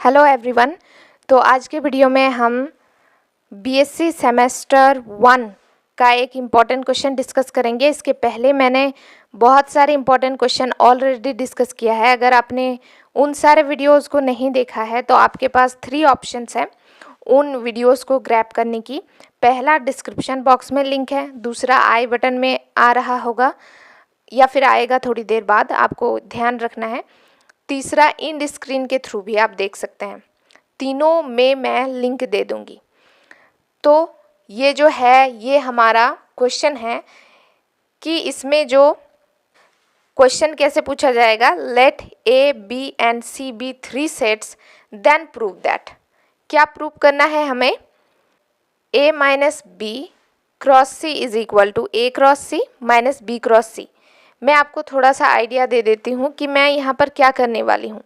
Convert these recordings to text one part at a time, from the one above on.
Hello everyone. तो आज के वीडियो में हम बीएससी सेमेस्टर 1 का एक इम्पॉर्टेंट क्वेश्चन डिस्कस करेंगे। इसके पहले मैंने बहुत सारे इम्पॉर्टेंट क्वेश्चन ऑलरेडी डिस्कस किया है। अगर आपने उन सारे वीडियोस को नहीं देखा है तो आपके पास 3 ऑप्शंस हैं उन वीडियोस को ग्रैब करने की। पहला डिस्क्रिप्शन बॉक्स में लिंक है, दूसरा आई बटन में आ रहा होगा या फिर आएगा थोड़ी देर बाद, आपको ध्यान रखना है। तीसरा इन स्क्रीन के थ्रू भी आप देख सकते हैं। तीनों में मैं लिंक दे दूंगी। तो ये जो है ये हमारा क्वेश्चन है कि इसमें जो क्वेश्चन कैसे पूछा जाएगा, let A B and C be 3 sets then prove that. क्या प्रूव करना है हमें? A minus B cross C is equal to A cross C minus B cross C. मैं आपको थोड़ा सा आइडिया दे देती हूँ कि मैं यहाँ पर क्या करने वाली हूँ।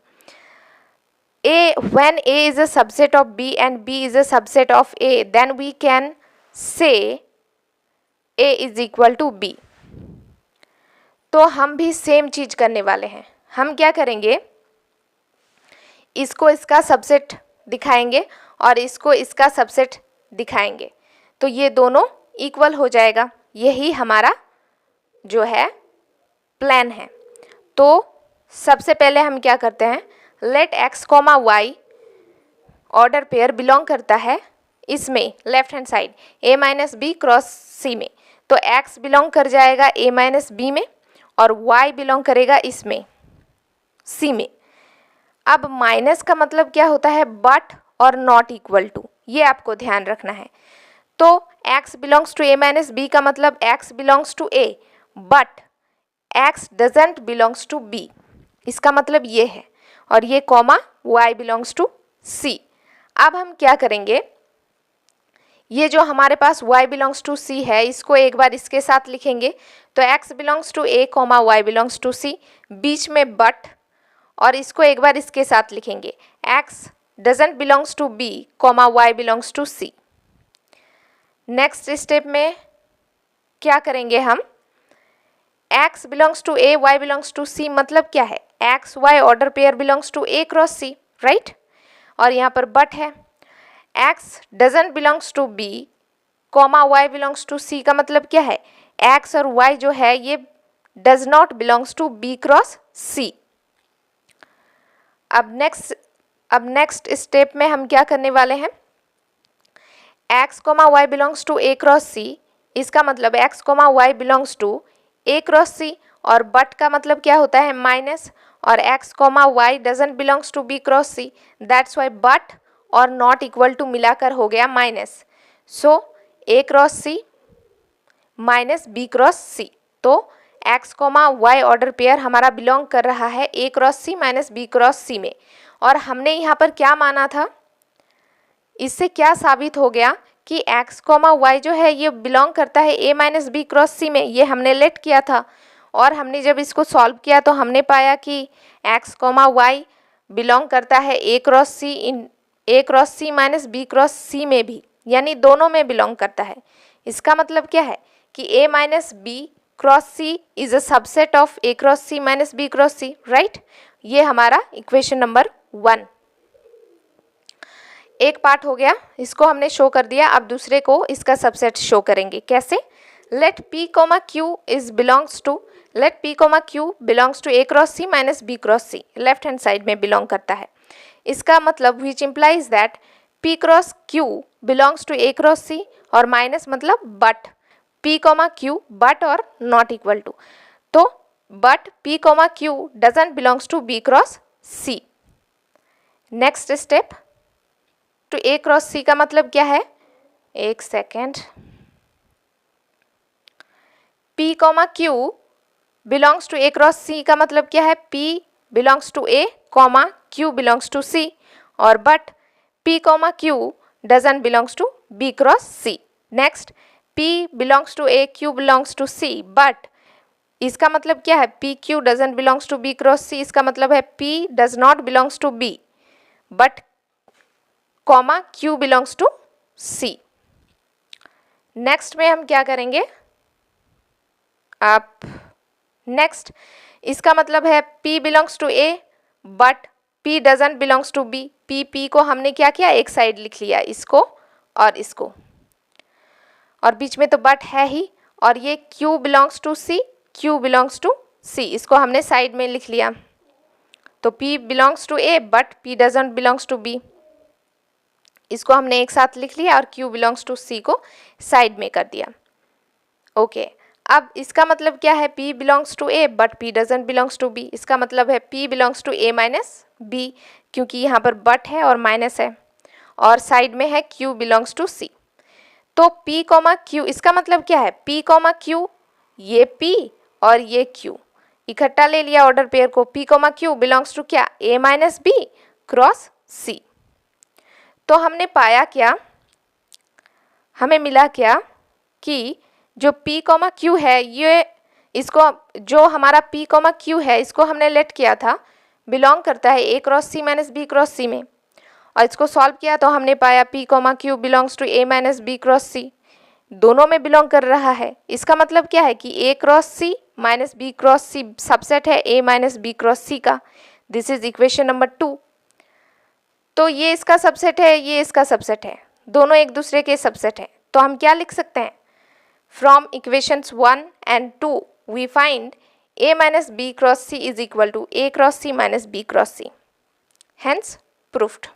when A is a subset of B and B is a subset of A, then we can say A is equal to B. तो हम भी सेम चीज करने वाले हैं। हम क्या करेंगे, इसको इसका सबसेट दिखाएंगे और इसको इसका सबसेट दिखाएंगे, तो ये दोनों इक्वल हो जाएगा। यही हमारा जो है प्लान है। तो सबसे पहले हम क्या करते हैं, let x comma y order pair belong करता है इसमें left hand side A minus B cross C में। तो एक्स बिलोंग कर जाएगा ए माइनस बी में और वाई बिलोंग करेगा इसमें सी में। अब माइनस का मतलब क्या होता है, बट और नॉट इक्वल टू, ये आपको ध्यान रखना है। तो x belongs to A minus B का मतलब x belongs to A but x doesn't belongs to B, इसका मतलब ये है। और ये comma y belongs to c। अब हम क्या करेंगे, ये जो हमारे पास y बिलोंग्स टू c है इसको एक बार इसके साथ लिखेंगे। तो x belongs to a comma y belongs to c, बीच में बट, और इसको एक बार इसके साथ लिखेंगे x doesn't belongs to b comma y belongs to c। Next step में क्या करेंगे हम, x belongs to a y belongs to c मतलब क्या है, X Y order pair belongs to A cross C, right. और यहाँ पर बट है X doesn't belongs to B comma Y belongs to C का मतलब क्या है, एक्स और वाई जो है ये does not belongs to B cross C. अब नेक्स्ट स्टेप में हम क्या करने वाले हैं, X comma Y belongs to A cross C, इसका मतलब X comma Y belongs to A cross C, और बट का मतलब क्या होता है माइनस, और x comma y doesn't belongs to B cross C, that's y but और नॉट इक्वल टू मिलाकर हो गया minus. So a cross C minus B cross C. तो x comma y order pair हमारा बिलोंग कर रहा है a cross C minus B cross C में। और हमने यहाँ पर क्या माना था, इससे क्या साबित हो गया कि x कॉमा वाई जो है ये बिलोंग करता है a minus B cross C में। ये हमने लेट किया था और हमने जब इसको सॉल्व किया तो हमने पाया कि x कॉमा वाई बिलोंग करता है ए cross C minus B cross C में भी, यानी दोनों में बिलोंग करता है। इसका मतलब क्या है कि a minus B cross C is a subset of A cross C minus B cross C, right. ये हमारा इक्वेशन नंबर 1। एक पार्ट हो गया, इसको हमने शो कर दिया। अब दूसरे को इसका सबसेट शो करेंगे। कैसे, let p comma q is belongs to, let p comma q belongs to A cross C minus B cross C, left hand side में बिलोंग करता है। इसका मतलब which implies that p cross q belongs to A cross C, और minus मतलब but p comma q but और not equal to. तो but p comma q doesn't belongs to b cross c। Next step, to A cross C का मतलब क्या है, एक second, p comma q belongs to A cross C का मतलब क्या है, p belongs to a comma q belongs to c, और but p comma q doesn't belongs to b cross c। Next, p belongs to a q belongs to c, but इसका मतलब क्या है, p q doesn't belongs to b cross c, इसका मतलब है p does not belongs to b but comma q belongs to c। Next में हम क्या करेंगे, आप इसका मतलब है p belongs to a but p doesn't belongs to b, P को हमने क्या किया, एक साइड लिख लिया, इसको और इसको, और बीच में तो बट है ही, और ये Q belongs to C, Q belongs to C, इसको हमने साइड में लिख लिया। तो P belongs to A but P doesn't belongs to B, इसको हमने एक साथ लिख लिया और Q बिलोंग्स टू C को साइड में कर दिया। ओके, अब इसका मतलब क्या है, P belongs to A but P doesn't belongs to B, इसका मतलब है P belongs to A minus B, क्योंकि यहाँ पर बट है और माइनस है, और साइड में है Q बिलोंग्स टू C। तो P कॉमा Q, इसका मतलब क्या है, P कॉमा Q, ये P और ये Q इकट्ठा ले लिया ऑर्डर पेयर को, P comma Q belongs to क्या, A minus B cross C। तो हमने पाया क्या, हमें मिला क्या कि जो P कॉमा Q है, ये इसको जो हमारा P कॉमा Q है इसको हमने लेट किया था, बिलोंग करता है A cross C minus B cross C में, और इसको सॉल्व किया तो हमने पाया P comma Q belongs to A minus B cross C, दोनों में बिलोंग कर रहा है। इसका मतलब क्या है कि A cross C minus B cross C subset है A minus B cross C का। This is equation number 2। तो ये इसका सबसेट है, ये इसका सबसेट है, दोनों एक दूसरे के सबसेट हैं। तो हम क्या लिख सकते हैं, from equations 1 and 2 we find A minus B cross C is equal to A cross C minus B cross C, hence proofed.